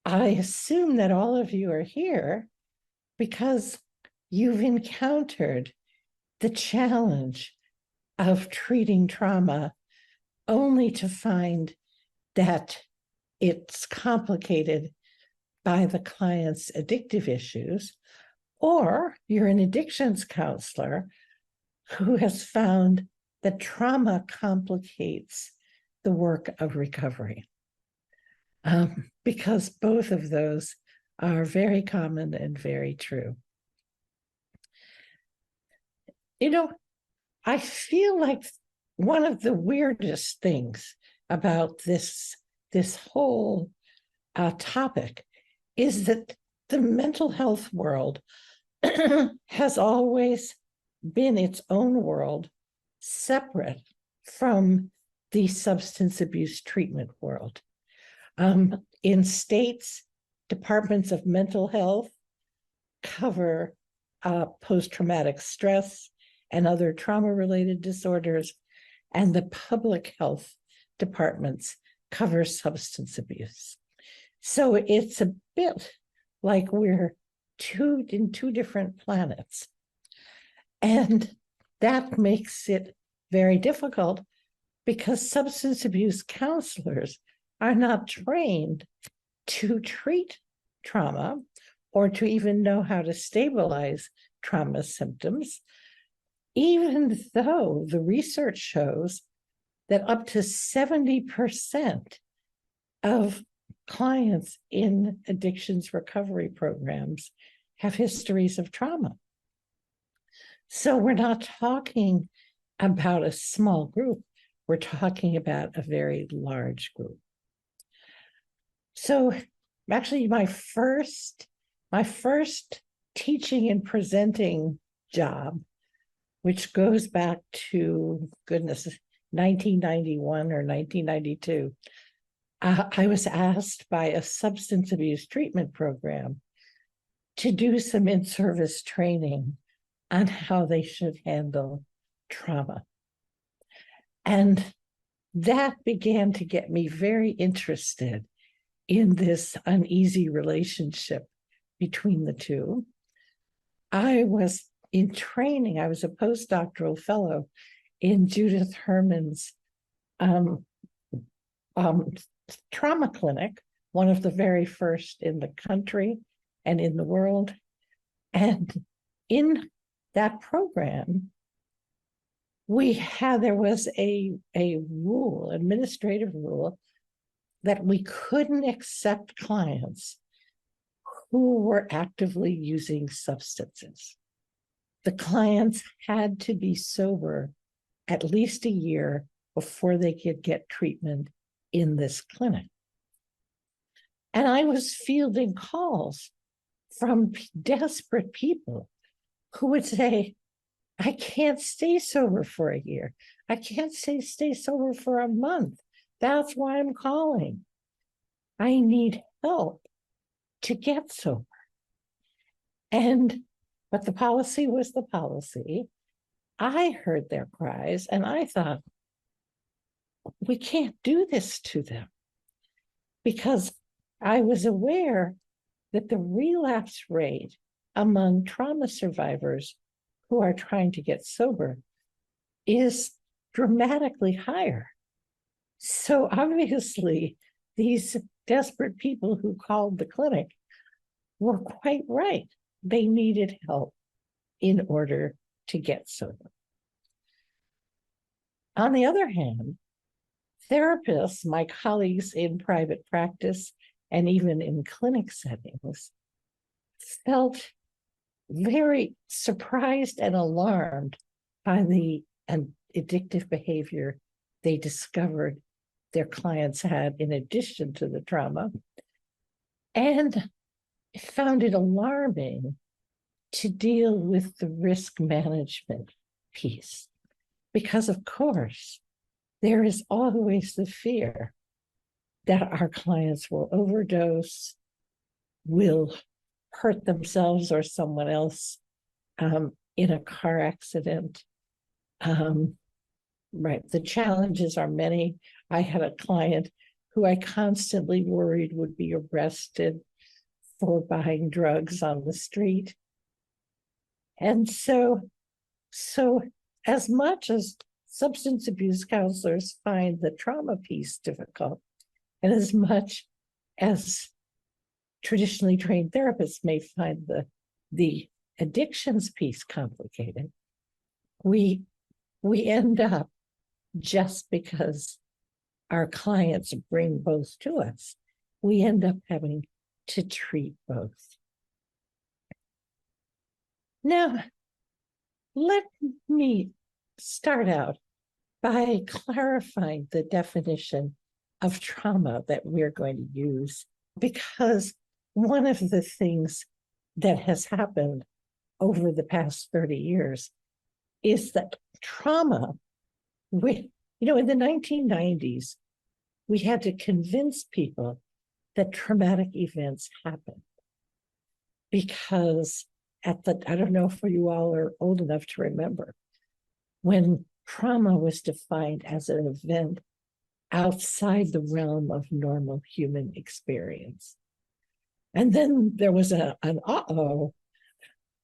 I assume that all of you are here because you've encountered the challenge of treating trauma only to find that it's complicated by the client's addictive issues, or you're an addictions counselor who has found that trauma complicates the work of recovery. Because both of those are very common and very true. You know, I feel like one of the weirdest things about this whole topic is that the mental health world has always been its own world, separate from the substance abuse treatment world. In states, departments of mental health cover post-traumatic stress and other trauma-related disorders, and the public health departments cover substance abuse. So it's a bit like we're in two different planets. And that makes it very difficult because substance abuse counselors are not trained to treat trauma or to even know how to stabilize trauma symptoms, even though the research shows that up to 70% of clients in addictions recovery programs have histories of trauma. So we're not talking about a small group, we're talking about a very large group. So actually my first teaching and presenting job, which goes back to, goodness, 1991 or 1992, I was asked by a substance abuse treatment program to do some in-service training on how they should handle trauma. And that began to get me very interested in this uneasy relationship between the two. I was in training, I was a postdoctoral fellow in Judith Herman's trauma clinic, one of the very first in the country and in the world. And in that program, there was a rule, administrative rule, that we couldn't accept clients who were actively using substances. The clients had to be sober at least a year before they could get treatment in this clinic. And I was fielding calls from desperate people who would say, I can't stay sober for a year. I can't stay sober for a month. That's why I'm calling. I need help to get sober. But the policy was the policy. I heard their cries and I thought, we can't do this to them, because I was aware that the relapse rate among trauma survivors who are trying to get sober is dramatically higher. So obviously, these desperate people who called the clinic were quite right. They needed help in order to get sober. On the other hand, therapists, my colleagues in private practice and even in clinic settings, felt very surprised and alarmed by the addictive behavior they discovered their clients had in addition to the trauma, and found it alarming to deal with the risk management piece. Because of course, there is always the fear that our clients will overdose, will hurt themselves or someone else in a car accident. Right, the challenges are many. I had a client who I constantly worried would be arrested for buying drugs on the street. And so as much as substance abuse counselors find the trauma piece difficult, and as much as traditionally trained therapists may find the addictions piece complicated, we end up, just because our clients bring both to us, we end up having to treat both. Now, let me start out by clarifying the definition of trauma that we're going to use, because one of the things that has happened over the past 30 years is that trauma, in the 1990s, we had to convince people that traumatic events happen, because I don't know if you all are old enough to remember, when trauma was defined as an event outside the realm of normal human experience. And then there was an uh-oh,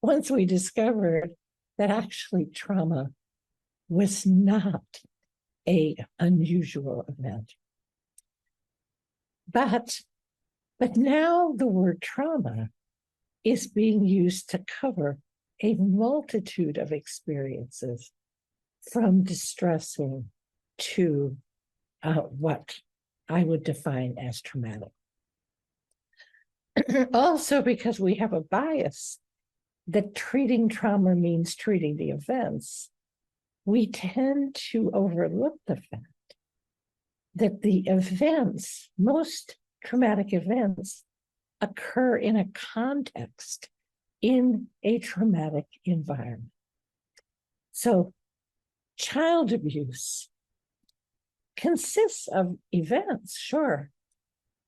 once we discovered that actually trauma was not an unusual event. But now the word trauma is being used to cover a multitude of experiences, from distressing to what I would define as traumatic. Also, because we have a bias that treating trauma means treating the events, we tend to overlook the fact that the events, most traumatic events, occur in a context, in a traumatic environment. So child abuse consists of events, sure,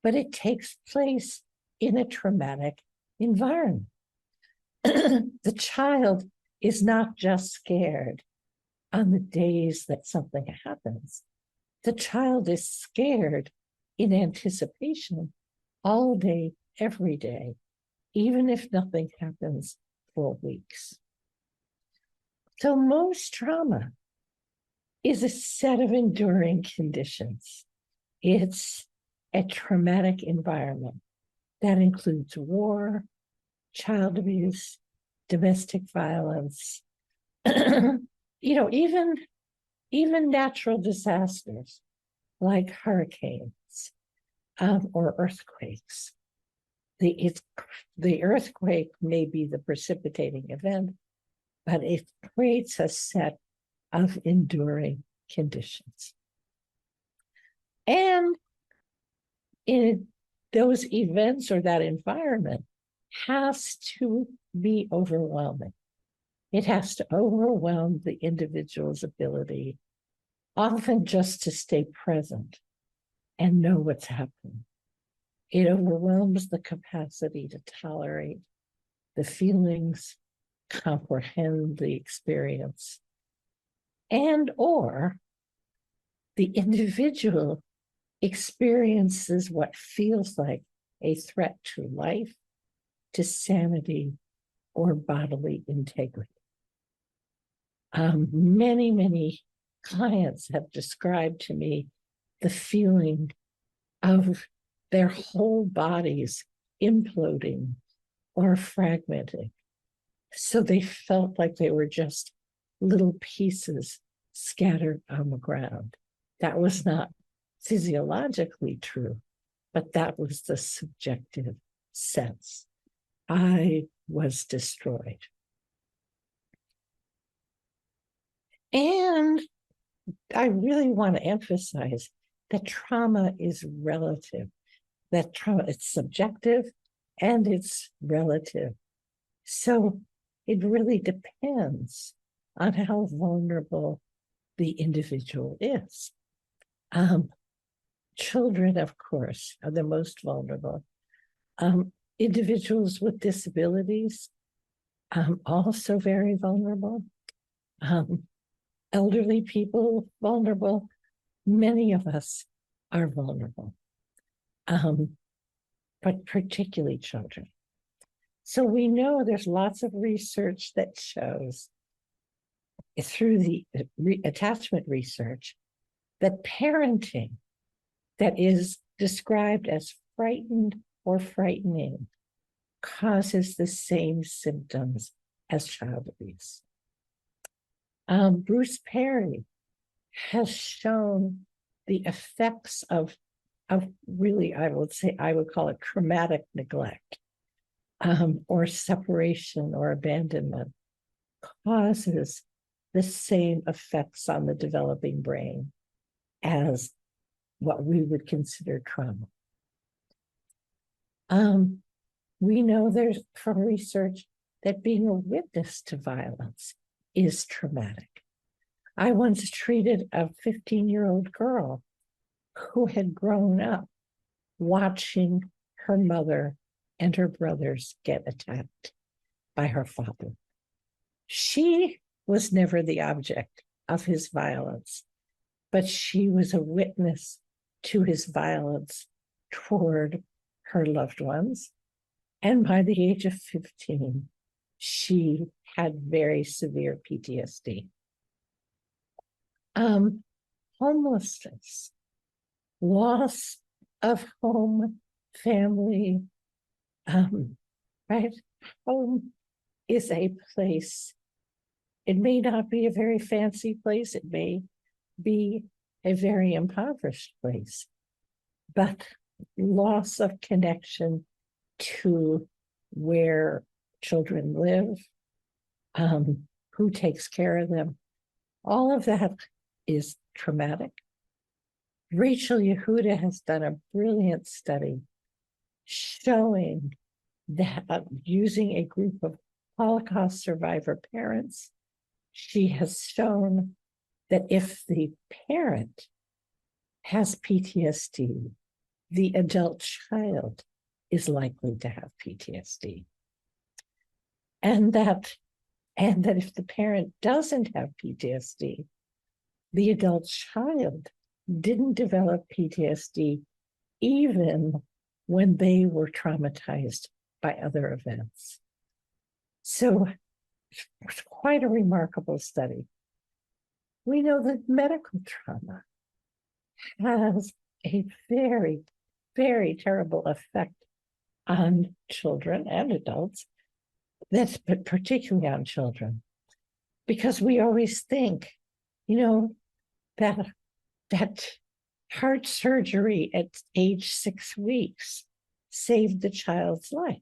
but it takes place in a traumatic environment. The child is not just scared on the days that something happens. The child is scared in anticipation all day, every day, even if nothing happens for weeks. So most trauma is a set of enduring conditions. It's a traumatic environment that includes war, child abuse, domestic violence, even natural disasters like hurricanes or earthquakes. The earthquake may be the precipitating event, but it creates a set of enduring conditions. And those events or that environment has to be overwhelming. It has to overwhelm the individual's ability, often just to stay present and know what's happening. It overwhelms the capacity to tolerate the feelings, comprehend the experience, and or the individual experiences what feels like a threat to life, to sanity, or bodily integrity. Many clients have described to me the feeling of their whole bodies imploding or fragmenting. So they felt like they were just little pieces scattered on the ground. That was not physiologically true, but that was the subjective sense. I was destroyed. And I really want to emphasize that trauma is relative, that trauma is subjective and it's relative. So it really depends on how vulnerable the individual is. Children, of course, are the most vulnerable. Individuals with disabilities, also very vulnerable. Elderly people, vulnerable. Many of us are vulnerable. but particularly children. So we know there's lots of research that shows through the attachment research that parenting that is described as frightened or frightening causes the same symptoms as child abuse. Bruce Perry has shown the effects of really, I would call it traumatic neglect, or separation or abandonment causes the same effects on the developing brain as what we would consider trauma. We know there's from research that being a witness to violence is traumatic. I once treated a 15-year-old girl who had grown up watching her mother and her brothers get attacked by her father. She was never the object of his violence, but she was a witness to his violence toward her loved ones. And by the age of 15, she had very severe PTSD. Homelessness, loss of home, family, right? Home is a place. It may not be a very fancy place. It may be a very impoverished place, but loss of connection to where children live, who takes care of them, all of that is traumatic. Rachel Yehuda has done a brilliant study showing that using a group of Holocaust survivor parents, she has shown that if the parent has PTSD, the adult child is likely to have PTSD. And that if the parent doesn't have PTSD, the adult child didn't develop PTSD even when they were traumatized by other events. So it's quite a remarkable study. We know that medical trauma has a very, very terrible effect on children and adults, but particularly on children, because we always think, that heart surgery at age 6 weeks saved the child's life.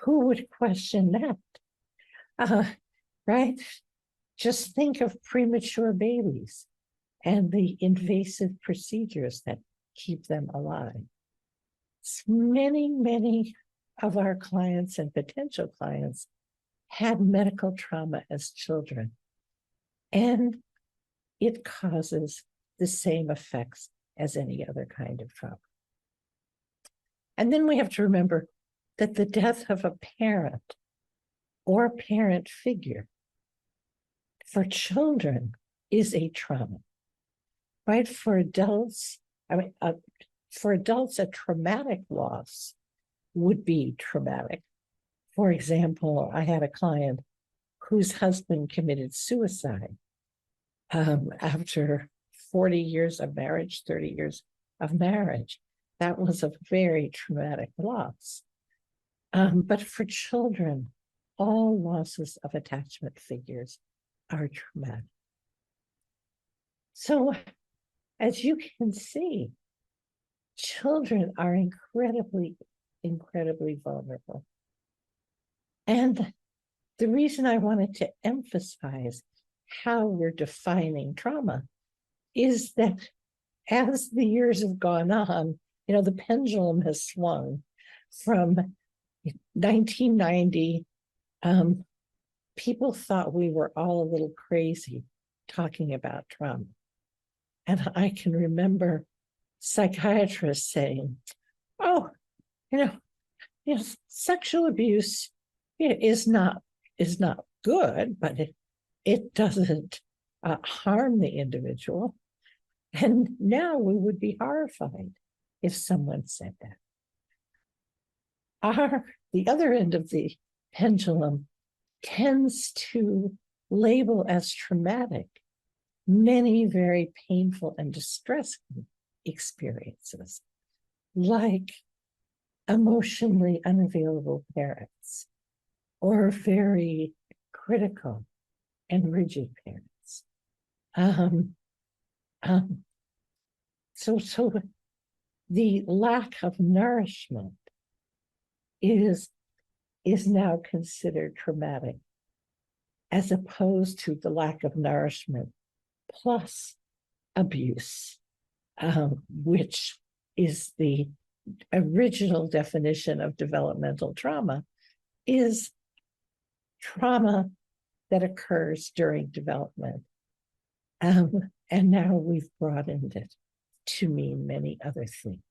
Who would question that? Right? Just think of premature babies and the invasive procedures that keep them alive. Many, many of our clients and potential clients had medical trauma as children, and it causes the same effects as any other kind of trauma. And then we have to remember that the death of a parent or parent figure for children is a trauma, right? For adults, a traumatic loss would be traumatic. For example, I had a client whose husband committed suicide after 40 years of marriage, 30 years of marriage. That was a very traumatic loss. But for children, all losses of attachment figures are traumatic. So, as you can see, children are incredibly, incredibly vulnerable. And the reason I wanted to emphasize how we're defining trauma is that as the years have gone on, the pendulum has swung from 1990. People thought we were all a little crazy talking about trauma. And I can remember psychiatrists saying, sexual abuse is not good, but it doesn't harm the individual. And now we would be horrified if someone said that. The other end of the pendulum tends to label as traumatic many very painful and distressing experiences, like emotionally unavailable parents or very critical and rigid parents. So the lack of nourishment is now considered traumatic, as opposed to the lack of nourishment plus abuse, which is the original definition of developmental trauma, is trauma that occurs during development. And now we've broadened it to mean many other things.